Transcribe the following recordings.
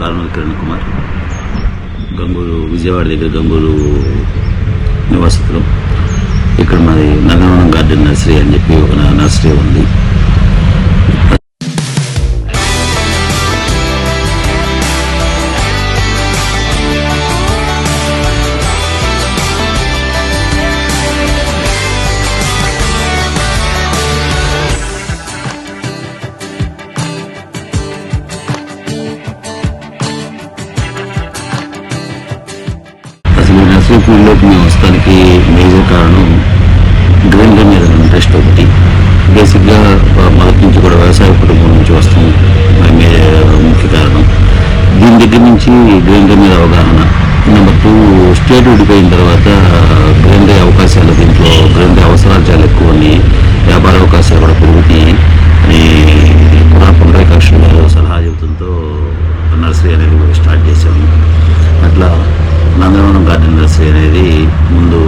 కారణం కిరణ్ కుమార్, గంగూరు విజయవాడ దగ్గర గంగూరు నివాసితులు. ఇక్కడ మాది నగరవనం గార్డెన్ నర్సరీ అని చెప్పి ఒక నర్సరీ ఉంది. నర్సరీ ఫీల్డ్లోకి మేము వస్తానికి మేజర్ కారణం గ్రీనరీ మీద ఇంట్రెస్ట్ ఒకటి. బేసిక్గా మొదటి నుంచి కూడా వ్యవసాయ కుటుంబం నుంచి వస్తాం, ముఖ్య కారణం. దీని దగ్గర నుంచి గ్రీనరీ మీద అవగాహన. నెంబర్ 2, స్టేట్ విడిపోయిన తర్వాత గ్రీనరీ అవకాశాలు, దీంట్లో గ్రీనరీ అవసరాలు చాలా ఎక్కువ ఉన్నాయి, వ్యాపార అవకాశాలు కూడా పెరుగుతాయి అని పునరేకాక్షణ సలహా చెబుతుంతో నర్సరీ అనేది స్టార్ట్ చేశాము. అట్లా నందనవనం గార్డెన్ నర్సరీ అనేది ముందు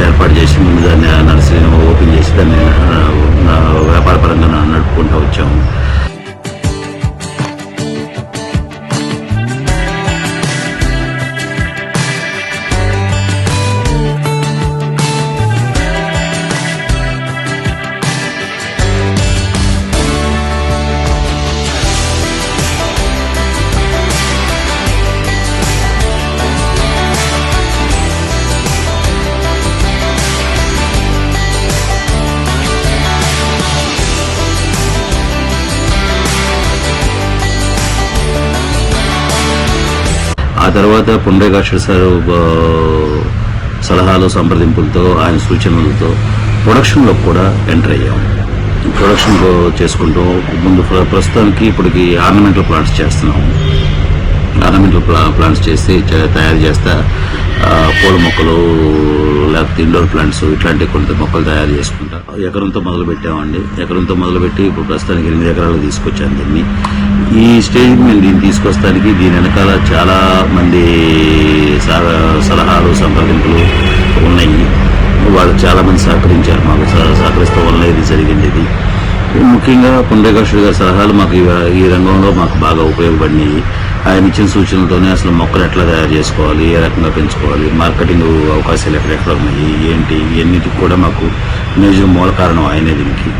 ఏర్పాటు చేసి ముందు దాన్ని నర్సరీని ఓపెన్ చేసి దాన్ని వ్యాపార పరంగా నడుపుకుంటూ వచ్చాము. ఆ తర్వాత పుండరీకాక్ష సార్ సలహాలు సంప్రదింపులతో, ఆయన సూచనలతో ప్రొడక్షన్లో కూడా ఎంటర్ అయ్యాము. ప్రొడక్షన్ చేసుకుంటూ ముందు ప్రస్తుతానికి ఇప్పటికి ఆర్నమెంటల్ ప్లాంట్స్ చేస్తున్నాము. ఆర్నమెంటల్ ప్లాంట్స్ చేసి తయారు చేస్తా పూల మొక్కలు, లేకపోతే ఇండోర్ ప్లాంట్స్, ఇట్లాంటి కొంత మొక్కలు తయారు చేసుకుంటా ఎకరంతో మొదలు పెట్టామండి. ఎకరంతో మొదలుపెట్టి ఇప్పుడు ప్రస్తుతానికి 8 ఎకరాలు తీసుకొచ్చాను దీన్ని. ఈ స్టేజ్కి మేము దీన్ని తీసుకొస్తానికి దీని వెనకాల చాలా మంది సలహాలు సంప్రదింపులు ఉన్నాయి. వాళ్ళు చాలా మంది సహకరించారు, మాకు సహకరిస్తూ వల్ల ఇది జరిగింది. ఇది ముఖ్యంగా పుండరీకాక్ష గారి సలహాలు మాకు ఈ రంగంలో మాకు బాగా ఉపయోగపడినాయి. ఆయన ఇచ్చిన సూచనలతోనే అసలు మొక్కలు ఎట్లా తయారు చేసుకోవాలి, ఏ రకంగా పెంచుకోవాలి, మార్కెటింగ్ అవకాశాలు ఎక్కడెక్కడ ఉన్నాయి, ఏంటి, ఇవన్నిటికి కూడా మాకు మేజర్ మూల కారణం ఆయనే దీనికి.